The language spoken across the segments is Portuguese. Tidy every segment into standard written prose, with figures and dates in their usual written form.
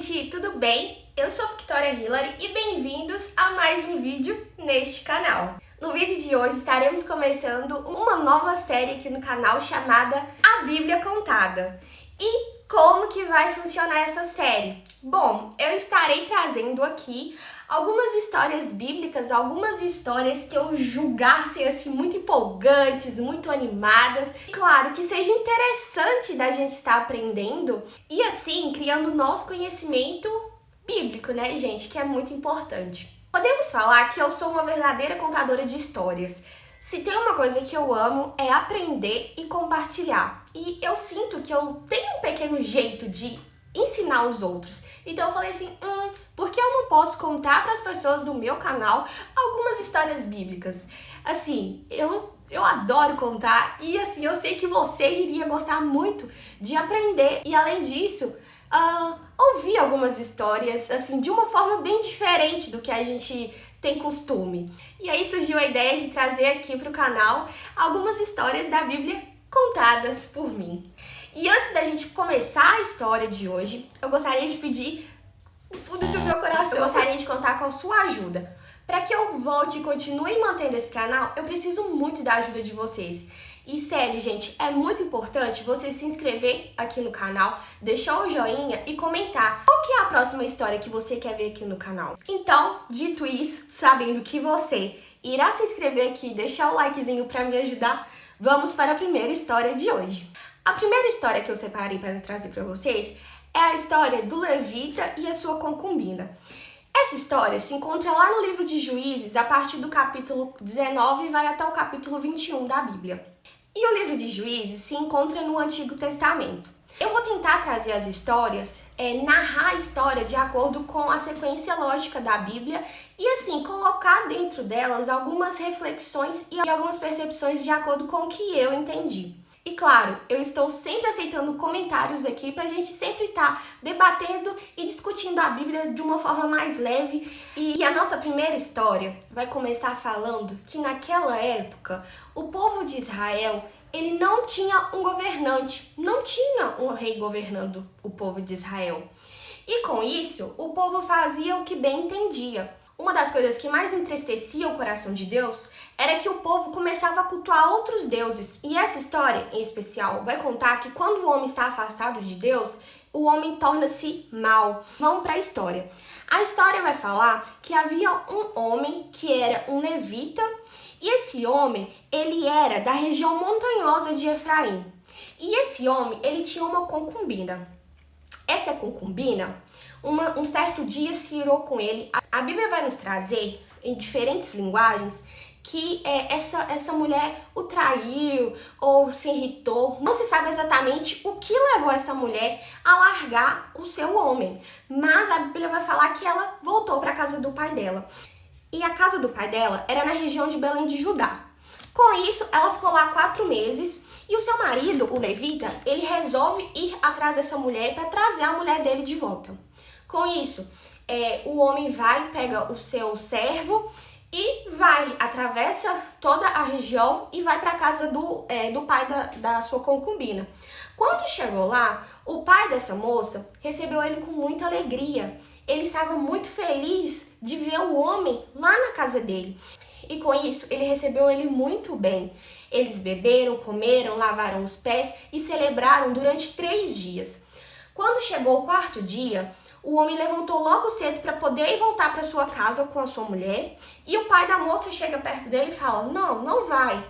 gente, tudo bem? Eu sou Victoria Hillary e bem-vindos a mais um vídeo neste canal. No vídeo de hoje estaremos começando uma nova série aqui no canal chamada A Bíblia Contada. E como que vai funcionar essa série? Bom, eu estarei trazendo aqui algumas histórias bíblicas, algumas histórias que eu julgar ser assim muito empolgantes, muito animadas. E claro, que seja interessante da gente estar aprendendo e assim criando nosso conhecimento bíblico, né, gente, que é muito importante. Podemos falar que eu sou uma verdadeira contadora de histórias. Se tem uma coisa que eu amo é aprender e compartilhar. E eu sinto que eu tenho um pequeno jeito de ensinar os outros. Então eu falei assim, por que eu não posso contar para as pessoas do meu canal algumas histórias bíblicas? Assim, eu adoro contar e assim, eu sei que você iria gostar muito de aprender. E além disso, ouvir algumas histórias assim de uma forma bem diferente do que a gente tem costume. E aí surgiu a ideia de trazer aqui para o canal algumas histórias da Bíblia contadas por mim. E antes da gente começar a história de hoje, eu gostaria de pedir do fundo do meu coração, eu gostaria de contar com a sua ajuda. Para que eu volte e continue mantendo esse canal, eu preciso muito da ajuda de vocês. E sério, gente, é muito importante você se inscrever aqui no canal, deixar o joinha e comentar qual que é a próxima história que você quer ver aqui no canal. Então, dito isso, sabendo que você irá se inscrever aqui e deixar o likezinho para me ajudar, vamos para a primeira história de hoje. A primeira história que eu separei para trazer para vocês é a história do levita e a sua concubina. Essa história se encontra lá no livro de Juízes, a partir do capítulo 19 e vai até o capítulo 21 da Bíblia. E o livro de Juízes se encontra no Antigo Testamento. Eu vou tentar trazer as histórias, narrar a história de acordo com a sequência lógica da Bíblia e assim, colocar dentro delas algumas reflexões e algumas percepções de acordo com o que eu entendi. E claro, eu estou sempre aceitando comentários aqui pra gente sempre estar debatendo e discutindo a Bíblia de uma forma mais leve. E a nossa primeira história vai começar falando que naquela época o povo de Israel, ele não tinha um governante, não tinha um rei governando o povo de Israel. E com isso, o povo fazia o que bem entendia. Uma das coisas que mais entristecia o coração de Deus era que o povo começava a cultuar outros deuses. E essa história, em especial, vai contar que quando o homem está afastado de Deus, o homem torna-se mau. Vamos para a história. A história vai falar que havia um homem que era um levita, e esse homem, ele era da região montanhosa de Efraim. E esse homem, ele tinha uma concubina. Essa concubina, um certo dia se irou com ele. A Bíblia vai nos trazer, em diferentes linguagens, que essa mulher o traiu ou se irritou. Não se sabe exatamente o que levou essa mulher a largar o seu homem. Mas a Bíblia vai falar que ela voltou para a casa do pai dela. E a casa do pai dela era na região de Belém de Judá. Com isso, ela ficou lá 4 meses. E o seu marido, o levita, ele resolve ir atrás dessa mulher para trazer a mulher dele de volta. Com isso, o homem vai, pega o seu servo e vai, atravessa toda a região e vai para a casa do pai da sua concubina. Quando chegou lá, o pai dessa moça recebeu ele com muita alegria. Ele estava muito feliz de ver o homem lá na casa dele. E com isso, ele recebeu ele muito bem. Eles beberam, comeram, lavaram os pés e celebraram durante 3 dias. Quando chegou o 4º dia, o homem levantou logo cedo para poder ir voltar para sua casa com a sua mulher. E o pai da moça chega perto dele e fala, não vai,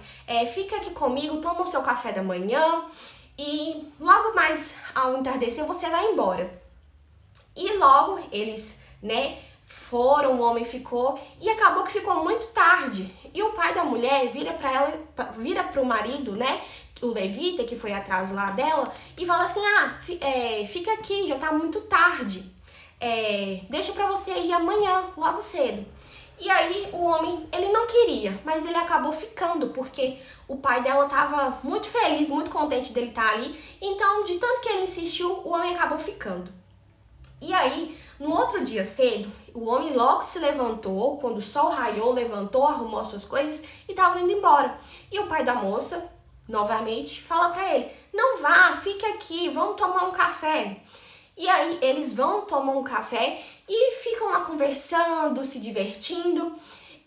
fica aqui comigo, toma o seu café da manhã e logo mais ao entardecer você vai embora. E logo eles, foram, o homem ficou e acabou que ficou muito tarde. E o pai da mulher vira pro marido, o levita que foi atrás lá dela e fala assim, fica aqui, já tá muito tarde. Deixa pra você ir amanhã, logo cedo. E aí o homem, ele não queria, mas ele acabou ficando, porque o pai dela tava muito feliz, muito contente dele estar ali. Então, de tanto que ele insistiu, o homem acabou ficando. E aí, no outro dia cedo, o homem logo se levantou, quando o sol raiou, levantou, arrumou as suas coisas e estava indo embora. E o pai da moça, novamente, fala pra ele, não vá, fica aqui, vamos tomar um café. E aí eles vão tomar um café e ficam lá conversando, se divertindo,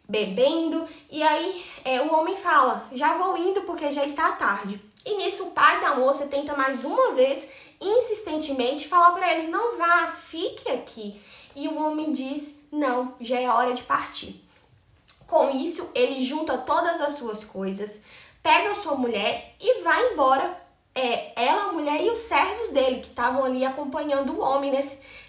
bebendo. E aí o homem fala, já vou indo porque já está tarde. E nisso o pai da moça tenta mais uma vez, insistentemente, falar para ele, não vá, fique aqui. E o homem diz, não, já é hora de partir. Com isso, ele junta todas as suas coisas, pega a sua mulher e vai embora. Ela, a mulher e os servos dele, que estavam ali acompanhando o homem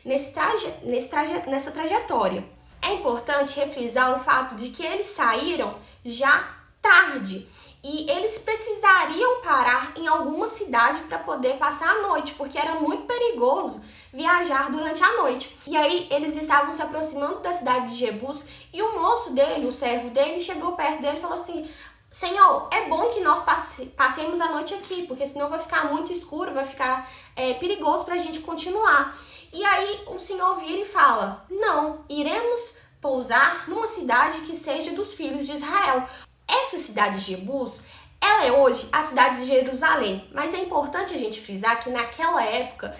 nessa trajetória. É importante refrisar o fato de que eles saíram já tarde e eles precisariam parar em alguma cidade para poder passar a noite, porque era muito perigoso viajar durante a noite. E aí eles estavam se aproximando da cidade de Jebus e o moço dele, o servo dele, chegou perto dele e falou assim, Senhor, é bom que nós passemos a noite aqui, porque senão vai ficar muito escuro, vai ficar perigoso para a gente continuar. E aí o Senhor vira e fala, não, iremos pousar numa cidade que seja dos filhos de Israel. Essa cidade de Jebus, ela é hoje a cidade de Jerusalém, mas é importante a gente frisar que naquela época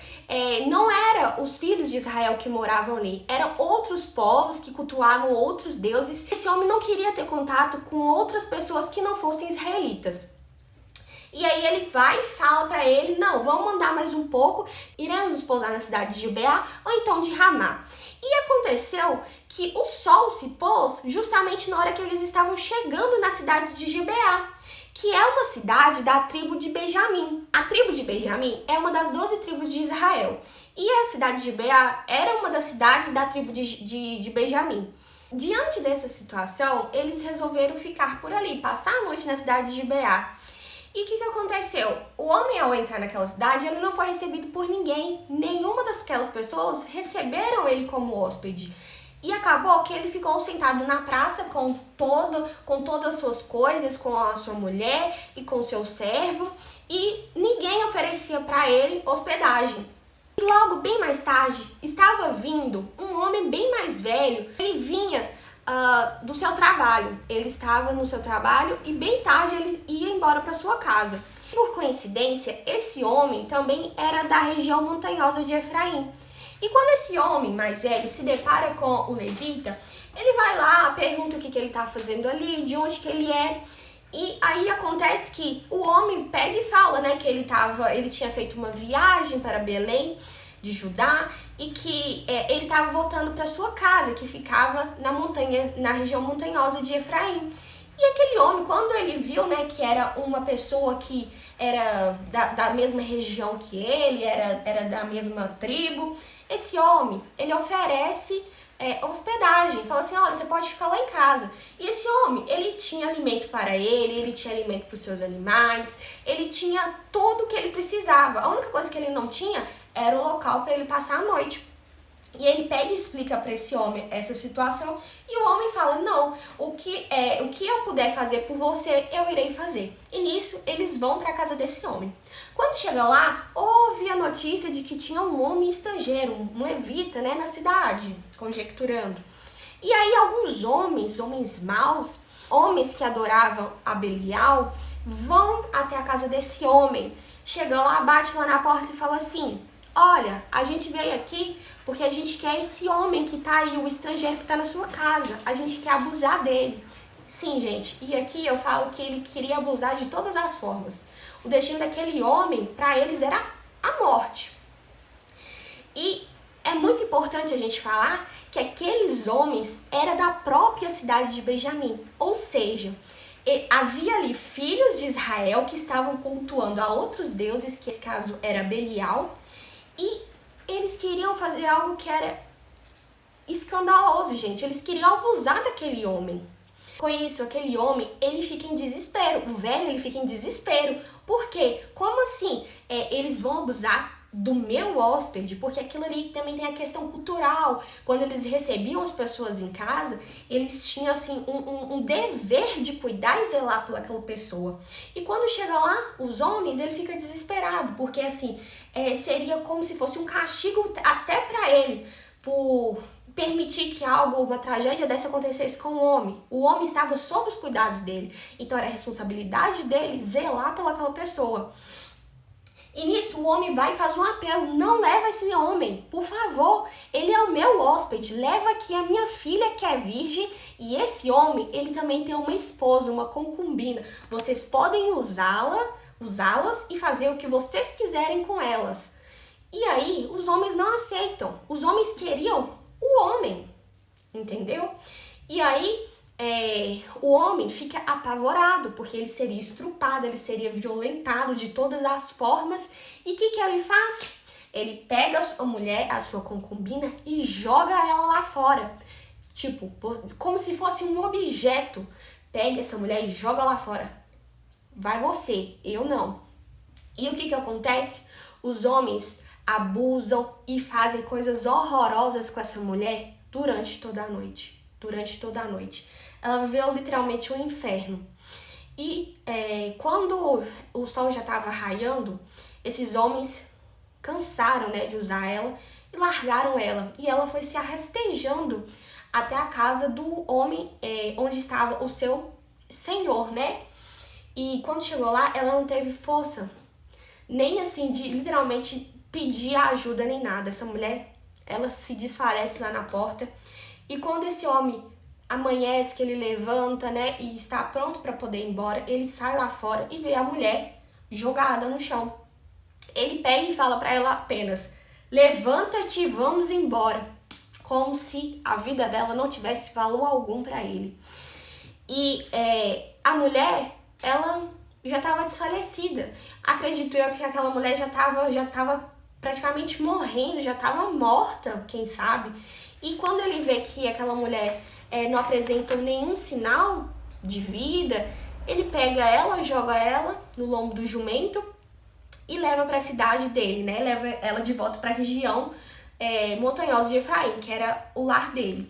não era os filhos de Israel que moravam ali, eram outros povos que cultuavam outros deuses. Esse homem não queria ter contato com outras pessoas que não fossem israelitas. E aí ele vai e fala para ele, não, vamos andar mais um pouco, iremos nos pousar na cidade de Gibeá ou então de Ramá. E aconteceu que o sol se pôs justamente na hora que eles estavam chegando na cidade de Gibeá, que é uma cidade da tribo de Benjamim. A tribo de Benjamim é uma das 12 tribos de Israel. E a cidade de Gibeá era uma das cidades da tribo de Benjamim. Diante dessa situação, eles resolveram ficar por ali, passar a noite na cidade de Gibeá. E o que aconteceu? O homem, ao entrar naquela cidade, ele não foi recebido por ninguém. Nenhuma daquelas pessoas receberam ele como hóspede. E acabou que ele ficou sentado na praça com todas as suas coisas, com a sua mulher e com o seu servo. E ninguém oferecia para ele hospedagem. E logo, bem mais tarde, estava vindo um homem bem mais velho. Ele vinha do seu trabalho. Ele estava no seu trabalho e bem tarde ele ia embora para sua casa. Por coincidência, esse homem também era da região montanhosa de Efraim. E quando esse homem mais velho se depara com o levita, ele vai lá, pergunta o que ele está fazendo ali, de onde que ele é. E aí acontece que o homem pega e fala, né, que ele tinha feito uma viagem para Belém de Judá e que ele estava voltando para sua casa, que ficava na região montanhosa de Efraim. E aquele homem, quando ele viu, né, que era uma pessoa que era da mesma região que ele, era da mesma tribo, esse homem, ele oferece hospedagem, fala assim, olha, você pode ficar lá em casa. E esse homem, ele tinha alimento para ele tinha alimento para os seus animais, ele tinha tudo o que ele precisava. A única coisa que ele não tinha era o local para ele passar a noite. E ele pega e explica para esse homem essa situação e o homem fala, não, o que eu puder fazer por você, eu irei fazer. E nisso, eles vão para a casa desse homem. Quando chega lá, houve a notícia de que tinha um homem estrangeiro, um levita, né, na cidade, conjecturando. E aí alguns homens maus, homens que adoravam a Belial, vão até a casa desse homem. Chega lá, bate lá na porta e fala assim, olha, a gente veio aqui porque a gente quer esse homem que tá aí, o estrangeiro que tá na sua casa. A gente quer abusar dele. Sim, gente, e aqui eu falo que ele queria abusar de todas as formas. O destino daquele homem, para eles, era a morte. E é muito importante a gente falar que aqueles homens eram da própria cidade de Benjamim. Ou seja, havia ali filhos de Israel que estavam cultuando a outros deuses, que nesse caso era Belial, e eles queriam fazer algo que era escandaloso, gente. Eles queriam abusar daquele homem. Com isso, aquele homem, ele fica em desespero. O velho, ele fica em desespero. Por quê? Como assim? Eles vão abusar do meu hóspede? Porque aquilo ali também tem a questão cultural. Quando eles recebiam as pessoas em casa, eles tinham, assim, um dever de cuidar e zelar por aquela pessoa. E quando chega lá, os homens, ele fica desesperado. Porque, assim, seria como se fosse um castigo até para ele, por permitir que uma tragédia dessa acontecesse com o homem. O homem estava sob os cuidados dele. Então era a responsabilidade dele zelar pelaquela pessoa. E nisso o homem vai e faz um apelo: não leva esse homem, por favor, ele é o meu hóspede, leva aqui a minha filha que é virgem, e esse homem, ele também tem uma esposa, uma concubina, vocês podem usá-las e fazer o que vocês quiserem com elas. E aí os homens não aceitam, os homens queriam o homem, entendeu? E aí o homem fica apavorado, porque ele seria estrupado, ele seria violentado de todas as formas. E o que ele faz? Ele pega a sua mulher, a sua concubina, e joga ela lá fora. Tipo, como se fosse um objeto. Pega essa mulher e joga lá fora. Vai você, eu não. E o que acontece? Os homens abusam e fazem coisas horrorosas com essa mulher durante toda a noite. Durante toda a noite. Ela viveu literalmente um inferno. E quando o sol já estava raiando, esses homens cansaram, né, de usar ela e largaram ela. E ela foi se arrastejando até a casa do homem onde estava o seu senhor, né? E quando chegou lá, ela não teve força, nem assim de literalmente pedir ajuda nem nada. Essa mulher, ela se desfalece lá na porta. E quando esse homem amanhece, que ele levanta, né, e está pronto para poder ir embora, ele sai lá fora e vê a mulher jogada no chão. Ele pega e fala para ela apenas: levanta-te e vamos embora, como se a vida dela não tivesse valor algum para ele. E a mulher, ela já estava desfalecida. Acredito eu que aquela mulher já estava praticamente morrendo, já estava morta, quem sabe. E quando ele vê que aquela mulher não apresenta nenhum sinal de vida, ele pega ela, joga ela no lombo do jumento e leva para a cidade dele, né? Leva ela de volta para a região montanhosa de Efraim, que era o lar dele.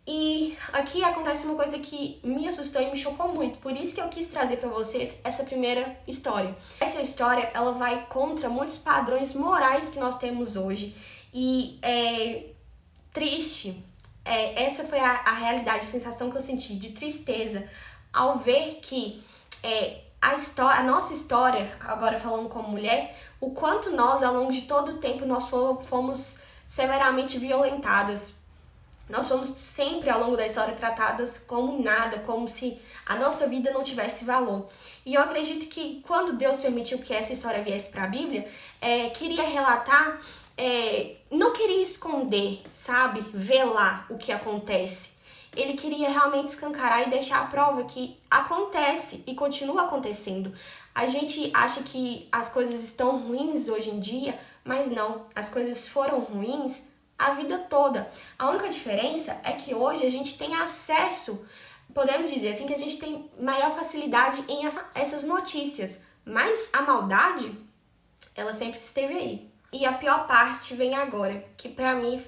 E aqui acontece uma coisa que me assustou e me chocou muito. Por isso que eu quis trazer para vocês essa primeira história. Essa história, ela vai contra muitos padrões morais que nós temos hoje. E é triste. Essa foi a realidade, a sensação que eu senti de tristeza ao ver que a nossa história, agora falando como mulher, o quanto nós, ao longo de todo o tempo, nós fomos severamente violentadas. Nós somos sempre, ao longo da história, tratadas como nada, como se a nossa vida não tivesse valor. E eu acredito que quando Deus permitiu que essa história viesse para a Bíblia, queria relatar, não queria esconder, sabe, velar o que acontece. Ele queria realmente escancarar e deixar a prova que acontece e continua acontecendo. A gente acha que as coisas estão ruins hoje em dia, mas não, as coisas foram ruins a vida toda. A única diferença é que hoje a gente tem acesso, podemos dizer assim, que a gente tem maior facilidade em essas notícias, mas a maldade, ela sempre esteve aí. E a pior parte vem agora, que pra mim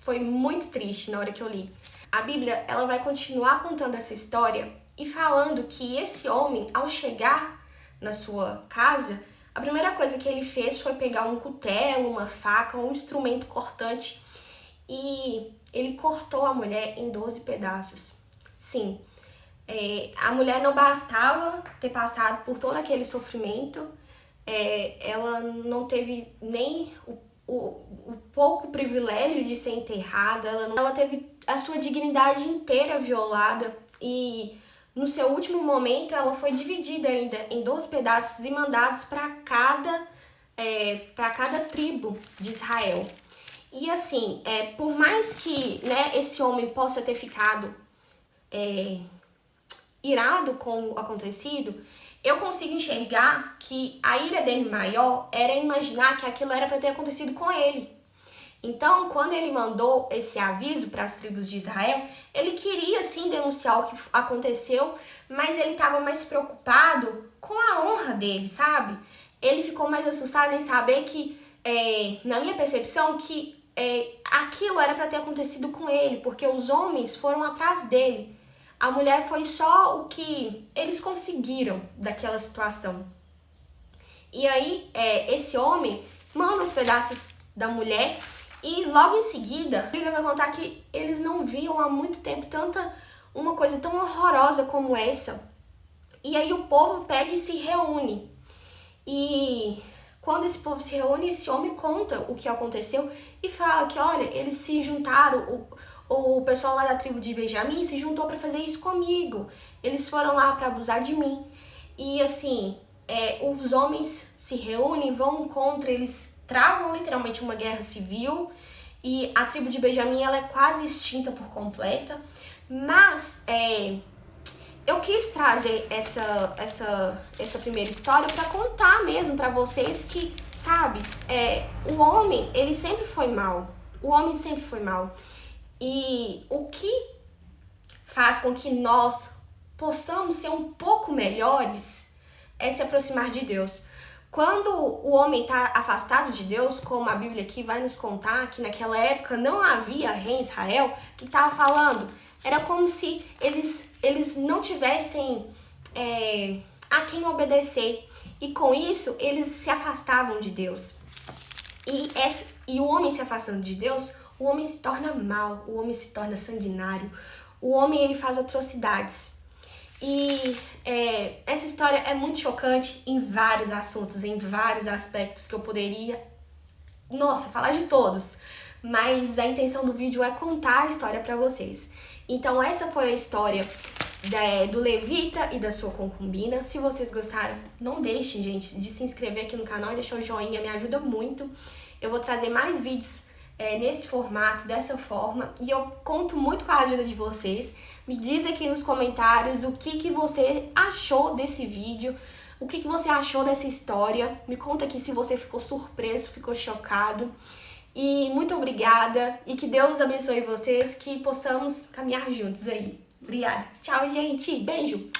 foi muito triste na hora que eu li. A Bíblia, ela vai continuar contando essa história e falando que esse homem, ao chegar na sua casa, a primeira coisa que ele fez foi pegar um cutelo, uma faca, um instrumento cortante e ele cortou a mulher em 12 pedaços. Sim, a mulher não bastava ter passado por todo aquele sofrimento, ela não teve nem o pouco privilégio de ser enterrada, ela teve a sua dignidade inteira violada e no seu último momento, ela foi dividida ainda em 12 pedaços e mandados para cada tribo de Israel. E assim, por mais que, né, esse homem possa ter ficado irado com o acontecido, eu consigo enxergar que a ira dele maior era imaginar que aquilo era para ter acontecido com ele. Então, quando ele mandou esse aviso para as tribos de Israel, ele queria sim denunciar o que aconteceu, mas ele estava mais preocupado com a honra dele, sabe? Ele ficou mais assustado em saber que, na minha percepção, que aquilo era para ter acontecido com ele, porque os homens foram atrás dele. A mulher foi só o que eles conseguiram daquela situação. E aí, esse homem manda os pedaços da mulher. E logo em seguida, a Bíblia vai contar que eles não viam há muito tempo uma coisa tão horrorosa como essa. E aí o povo pega e se reúne. E quando esse povo se reúne, esse homem conta o que aconteceu e fala que, olha, eles se juntaram, o pessoal lá da tribo de Benjamim se juntou para fazer isso comigo. Eles foram lá para abusar de mim. E assim, os homens se reúnem, vão contra, eles travam literalmente uma guerra civil. E a tribo de Benjamim, ela é quase extinta por completa. Mas eu quis trazer essa primeira história para contar mesmo para vocês que, sabe, o homem, ele sempre foi mal. O homem sempre foi mal. E o que faz com que nós possamos ser um pouco melhores é se aproximar de Deus. Quando o homem está afastado de Deus, como a Bíblia aqui vai nos contar, que naquela época não havia rei em Israel, que estava falando, era como se eles não tivessem a quem obedecer. E com isso, eles se afastavam de Deus. E o homem se afastando de Deus, o homem se torna mau, o homem se torna sanguinário, o homem ele faz atrocidades. E essa história é muito chocante em vários assuntos, em vários aspectos que eu poderia, falar de todos. Mas a intenção do vídeo é contar a história pra vocês. Então essa foi a história do levita e da sua concubina. Se vocês gostaram, não deixem, gente, de se inscrever aqui no canal e deixar o joinha, me ajuda muito. Eu vou trazer mais vídeos nesse formato, dessa forma, e eu conto muito com a ajuda de vocês. Me diz aqui nos comentários o que você achou desse vídeo, o que você achou dessa história. Me conta aqui se você ficou surpreso, ficou chocado. E muito obrigada, e que Deus abençoe vocês, que possamos caminhar juntos aí. Obrigada. Tchau, gente. Beijo.